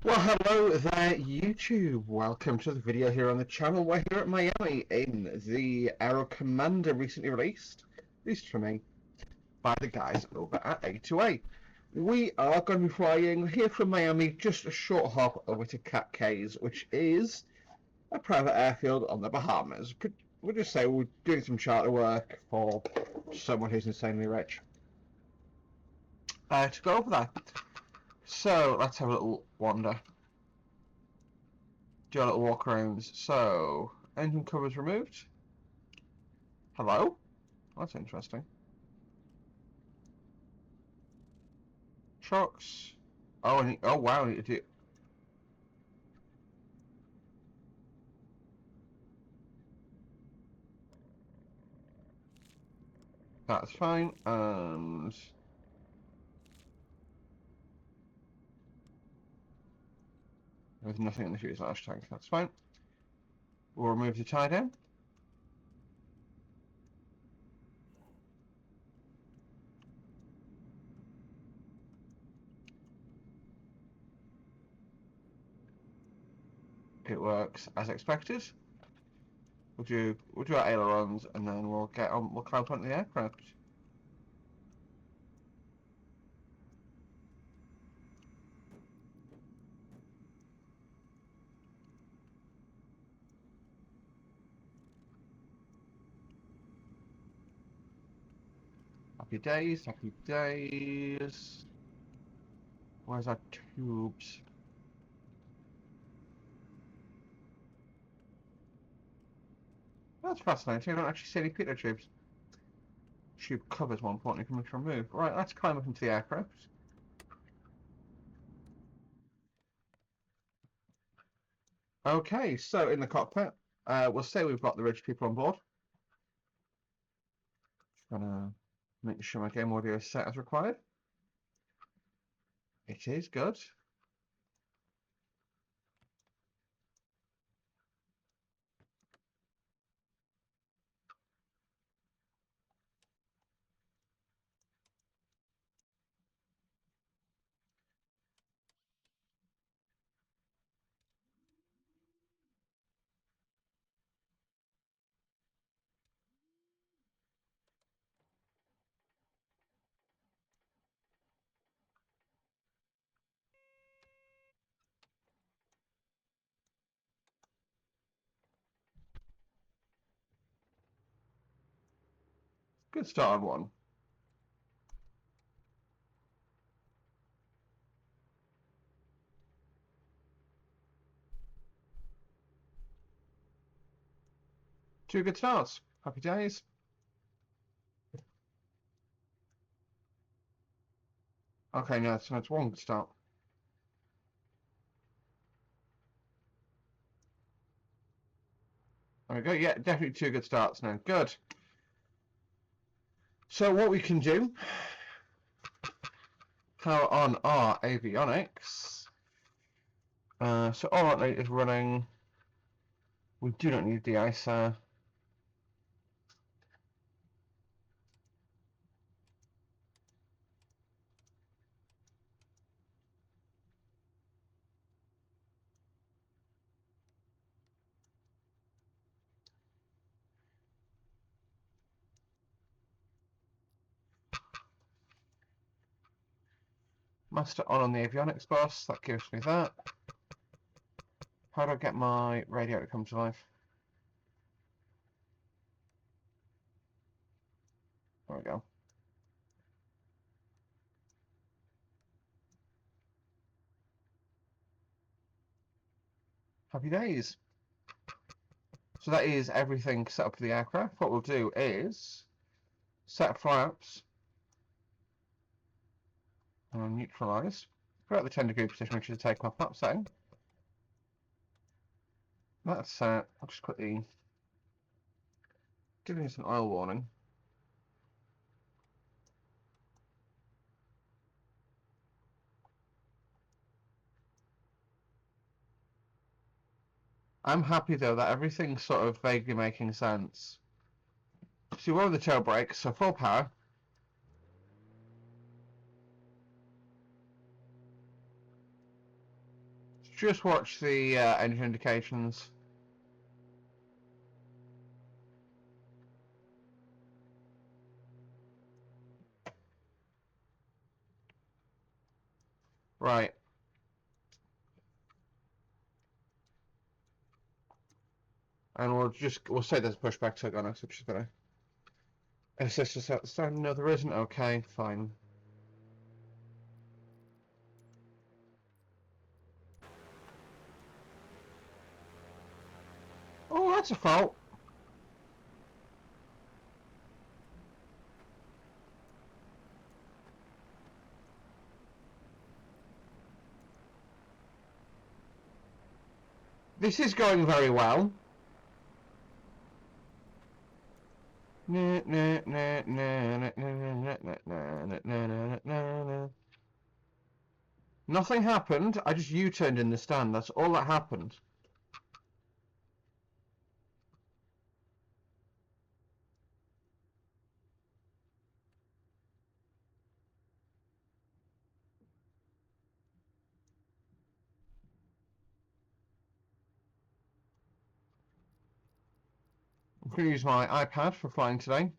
Well, hello there, YouTube. Welcome to the video here on the channel. We're here at Miami in the Aero Commander recently released for me by the guys over at A2A. We are going to be flying here from Miami, just a short hop over to Cays, which is a private airfield on the Bahamas. We'll just say we're doing some charter work for someone who's insanely rich. To go over there. So let's have a little wander. Do a little walk around. So, engine covers removed. Hello? That's interesting. Trucks. Oh, oh wow, I need to do... That's fine, and... There's nothing in the fuselage tank, that's fine. We'll remove the tie down. It works as expected. We'll do our ailerons and then we'll climb onto the aircraft. Happy days, happy days. Where's our tubes? That's fascinating, I don't actually see any pitot tubes. Tube covers more importantly from which remove. Right, let's climb up into the aircraft. Okay, so in the cockpit, we'll say we've got the rich people on board. Just gonna make sure my game audio is set as required. It is good. Good start on one. Two good starts. Happy days. Okay, no, that's one good start. There we go. Yeah, definitely two good starts now. Good. So what we can do, power on our avionics. So all that is running. We do not need the de-icer. Master on the avionics bus. That gives me that. How do I get my radio to come to life? There we go. Happy days. So that is everything set up for the aircraft. What we'll do is set flaps and neutralise. Go at the 10-degree position, which is the takeoff flap setting. That's set. I'll just quickly give you some oil warning. I'm happy though that everything's sort of vaguely making sense. So we're on the tail brake, so full power. just watch the engine indications. Right. And we'll say there's a pushback tug on us, so just gonna assist us out the stand. No, there isn't. Okay, fine. Oh, that's a fault. This is going very well. Nothing happened. I just U-turned in the stand. That's all that happened. I'm going to use my iPad for flying today.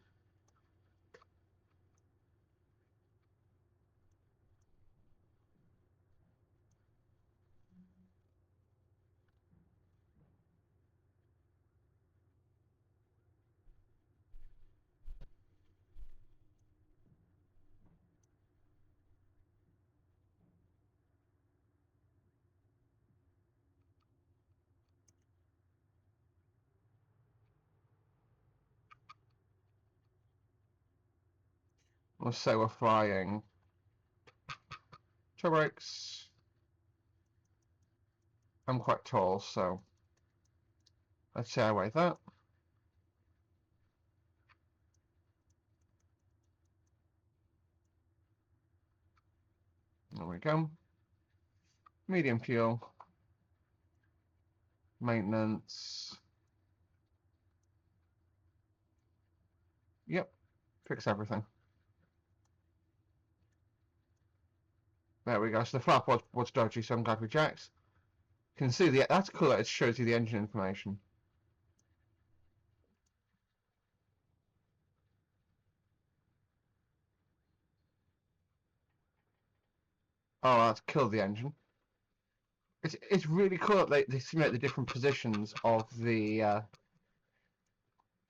Let's say we're flying. Toe brakes. I'm quite tall, so let's say I weigh that. There we go. Medium fuel. Maintenance. Yep. Fix everything. There we go. So the flap was dodgy, so I'm glad we jacked. You can see that's cool that it shows you the engine information. Oh, that's killed the engine. It's really cool that they simulate the different positions of the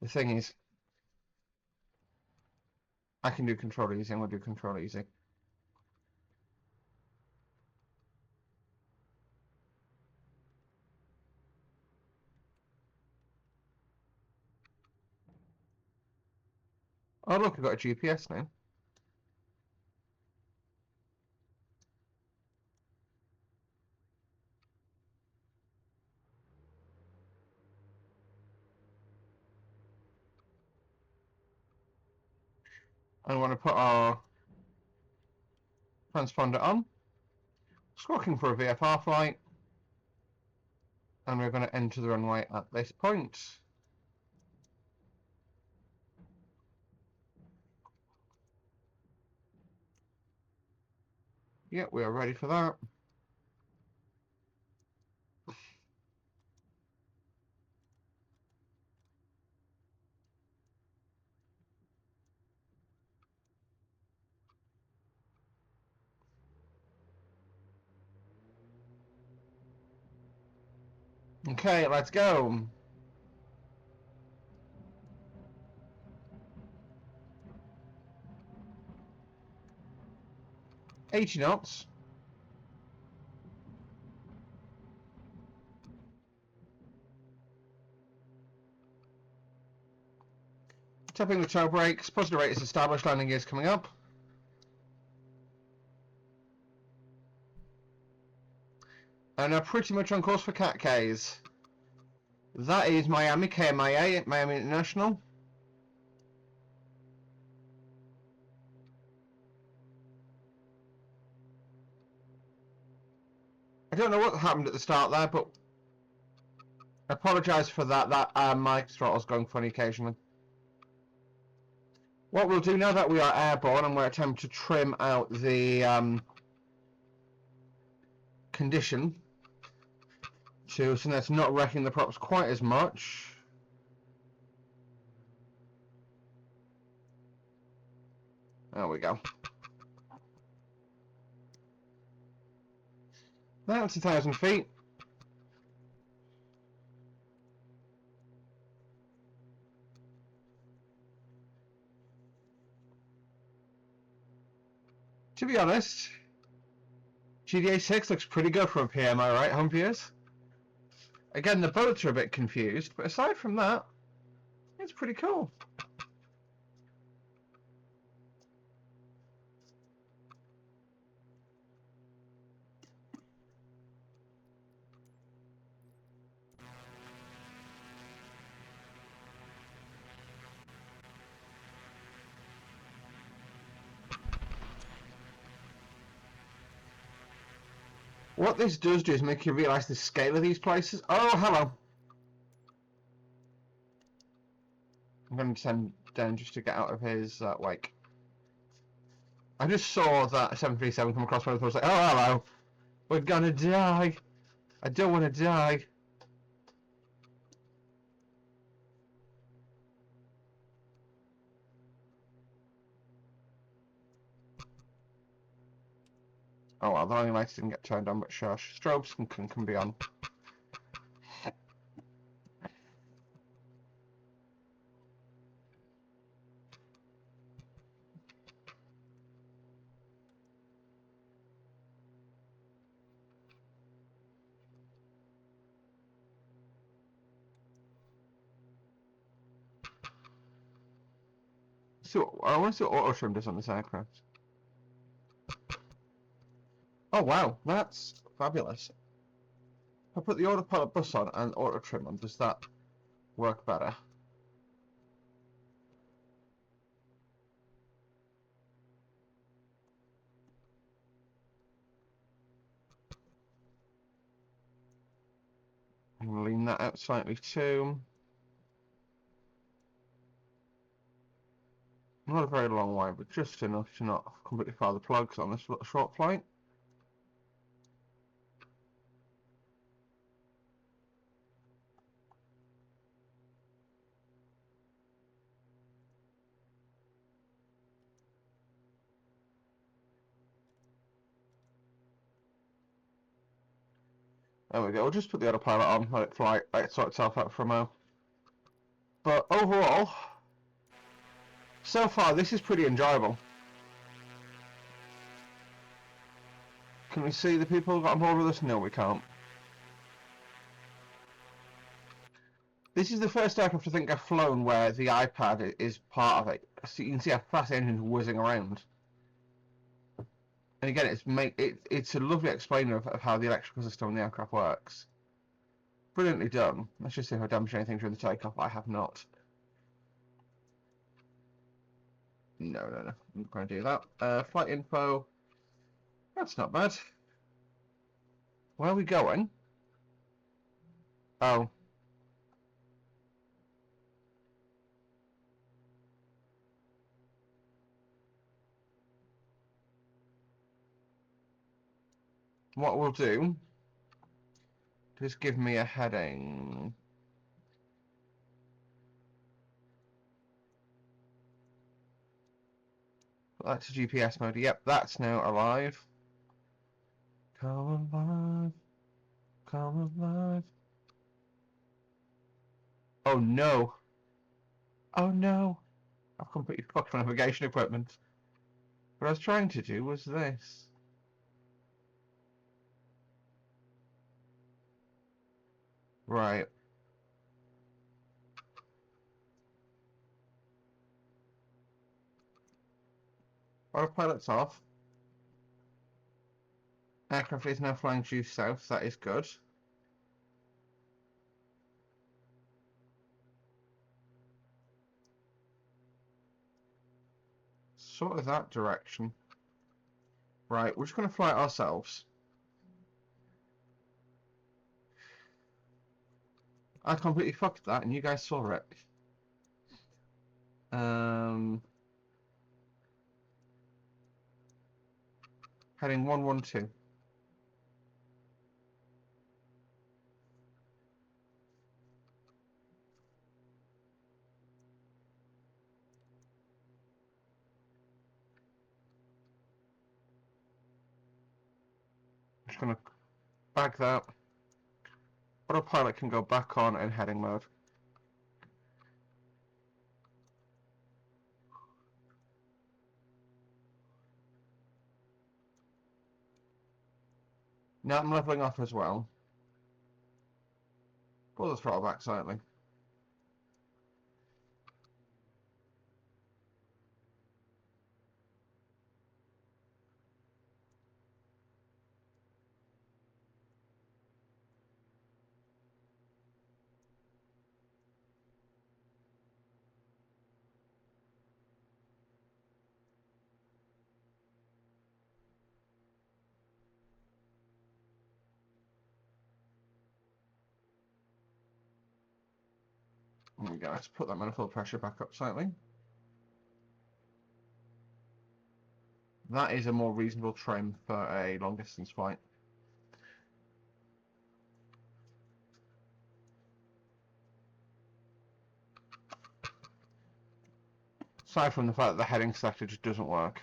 thing is. I can do control easy. I'm gonna do control easy. Oh look, I've got a GPS now. I want to put our transponder on. Squawking for a VFR flight. And we're going to enter the runway at this point. Yep, we are ready for that. Okay, let's go. 80 knots. Tapping the toe brakes. Positive rate is established. Landing gear is coming up. And are pretty much on course for Cays. That is Miami, KMIA, Miami International. I don't know what happened at the start there, but I apologise for that. My throttle's going funny occasionally. What we'll do now that we are airborne, and we're attempting to trim out the condition, 2, so that's not wrecking the props quite as much. There we go. That's 1,000 feet. To be honest, GTA 6 looks pretty good from up here, am I right, Humpiers? Again, the boats are a bit confused, but aside from that, it's pretty cool. What this does do is make you realise the scale of these places. Oh, hello. I'm going to send down just to get out of his wake. I just saw that 737 come across my phone. I was like, oh, hello. We're gonna die. I don't want to die. Oh well, the running lights didn't get turned on, but shush. Strobes can be on. So I want to see what auto trim does on this aircraft. Oh wow, that's fabulous. If I put the autopilot bus on and auto trim on, does that work better? I'm gonna lean that out slightly too. Not a very long way, but just enough to not completely fire the plugs on this little short flight. There we go. We'll just put the autopilot on, let it fly, let it sort itself out for a moment. But overall, so far this is pretty enjoyable. Can we see the people who got on board with us? No, we can't. This is the first aircraft I think I've flown where the iPad is part of it. So you can see how fast the engine's whizzing around. And again, it's a lovely explainer of how the electrical system on the aircraft works. Brilliantly done. Let's just see if I damaged anything during the takeoff. I have not. No. I'm not going to do that. Flight info. That's not bad. Where are we going? Oh. What we'll do, just give me a heading. Put that to GPS mode. Yep, that's now alive. Come alive. Come alive. Oh no. Oh no. I've completely fucked my navigation equipment. What I was trying to do was this. Right. Autopilot's off. Aircraft is now flying due south. That is good. Sort of that direction. Right, we're just going to fly it ourselves. I completely fucked that and you guys saw it. Heading 112. going to bag that. Autopilot can go back on in heading mode. Now I'm leveling off as well. Pull the throttle back slightly. There we go, let's put that manifold pressure back up slightly. That is a more reasonable trim for a long distance flight. Aside from the fact that the heading selector just doesn't work.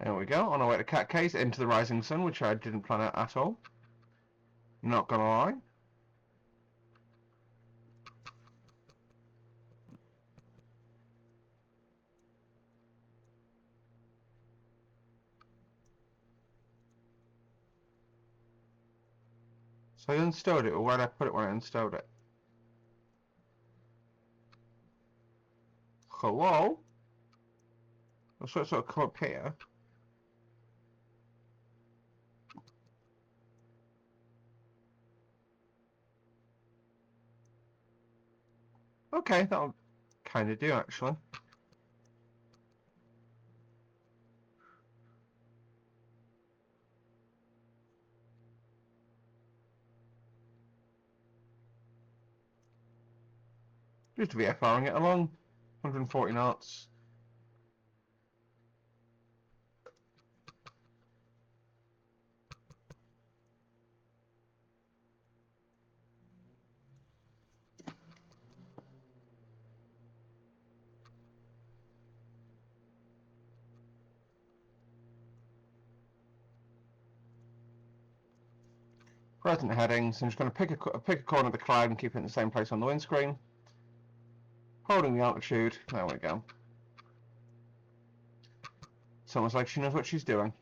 There we go, on our way to Cays into the rising sun, which I didn't plan out at all. Not gonna lie. So I unstowed it, or where did I put it when I unstowed it? Hello? So it sort of come up here. Okay, that'll kind of do actually. Just VFRing it along. 140 knots. Present headings. I'm just going to pick a corner of the cloud and keep it in the same place on the windscreen. Holding the altitude. There we go. It's almost like she knows what she's doing.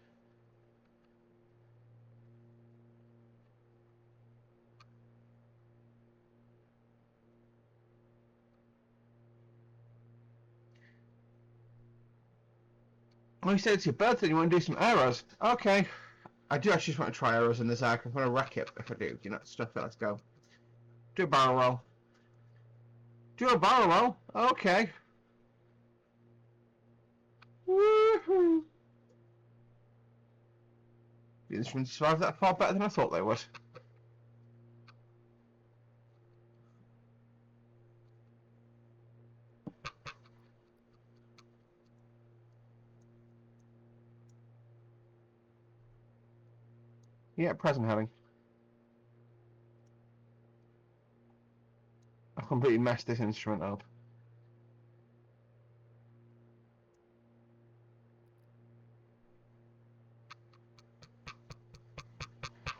Oh, you said it's your birthday and you want to do some arrows. Okay. I do actually just want to try arrows in this arc. I'm going to wreck it if I do. You know, stuff it. Let's go. Do a barrel roll. Do a barrel roll. Okay. Woohoo! The instruments survived that far better than I thought they would. Yeah, present heading. I've completely messed this instrument up.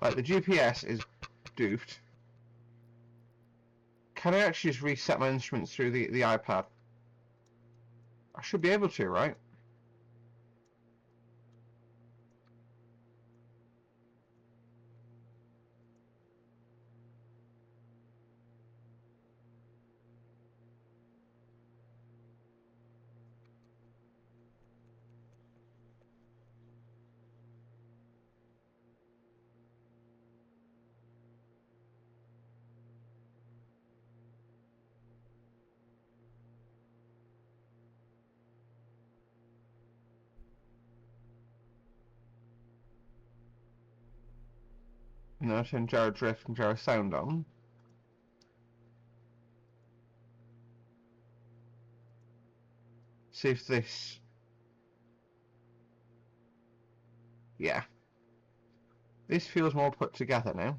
Like, the GPS is doofed. Can I actually just reset my instruments through the iPad? I should be able to, right? No, turn gyro drift and gyro sound on. See if this... Yeah. This feels more put together now.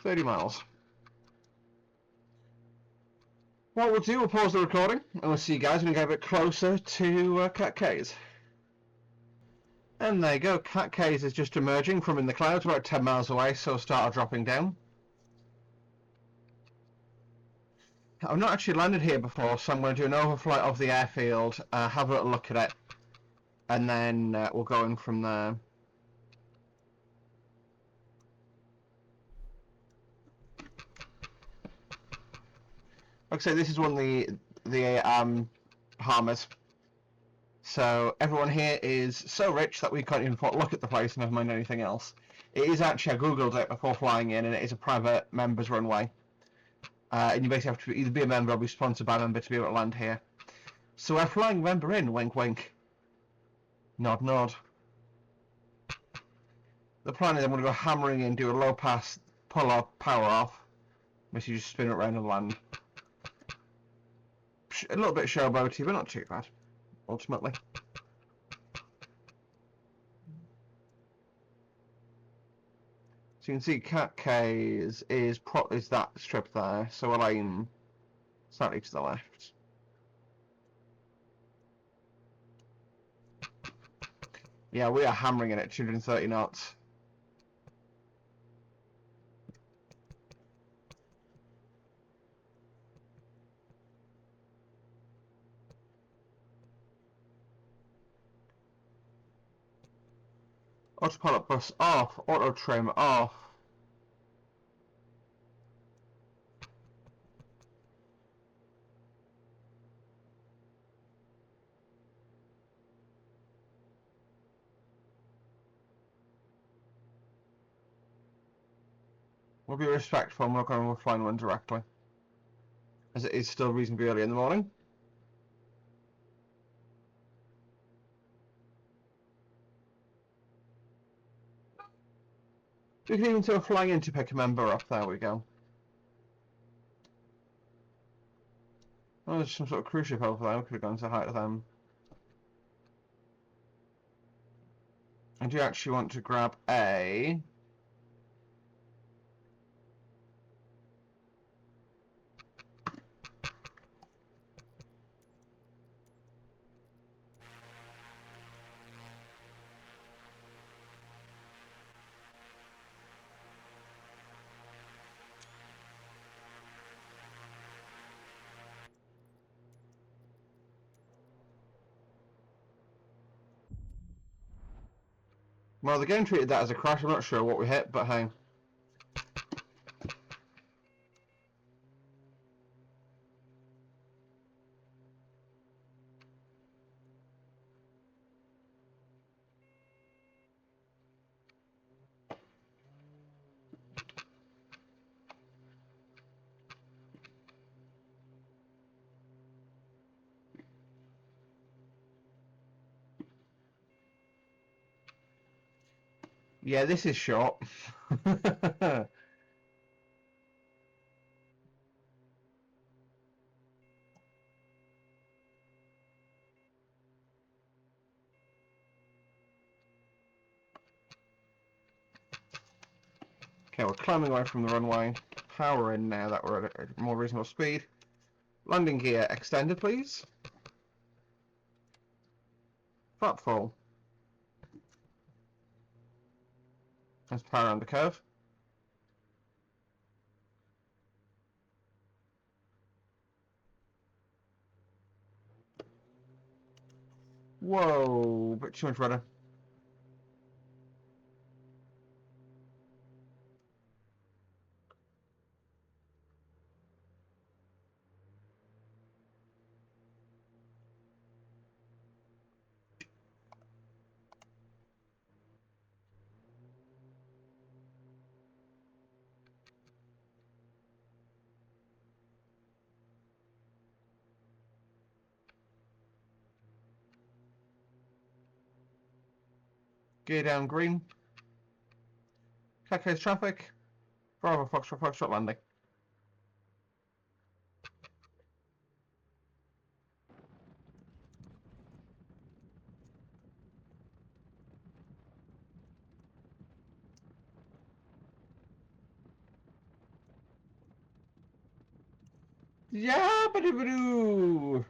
$30. What we'll do, we'll pause the recording, and we'll see you guys when we get a bit closer to Cays. And there you go, Cays is just emerging from in the clouds, about 10 miles away, so start dropping down. I've not actually landed here before, so I'm going to do an overflight of the airfield, have a little look at it, and then we'll go in from there. Like I say, this is one of the Bahamas. So everyone here is so rich that we can't even look at the place, never mind anything else. It is actually, I googled it before flying in, and it is a private members runway. And you basically have to either be a member or be sponsored by a member to be able to land here. So we're flying member in, wink wink. Nod nod. The plan is I'm going to go hammering in, do a low pass, pull up, power off. Basically just spin it around and land. A little bit showboaty, but not too bad, ultimately. So you can see Cays is that strip there, so we'll aim slightly to the left. Yeah, we are hammering it at 230 knots. Autopilot bus off, auto trim off. We'll be respectful and we're going to flying one directly, as it is still reasonably early in the morning. We can even do a flying in to pick a member up. There we go. Oh, there's some sort of cruise ship over there. We could have gone to hi to them. I do actually want to grab a... Well, the game treated that as a crash. I'm not sure what we hit, but hey. Yeah, this is short. Okay, we're climbing away from the runway. Power in now that we're at a more reasonable speed. Landing gear extended, please. Flap full. Let's power around the curve. Whoa, bit too much rudder. Gear down green. Cays traffic. Bravo Foxtrot landing. Yeah, ba-doo-ba-doo!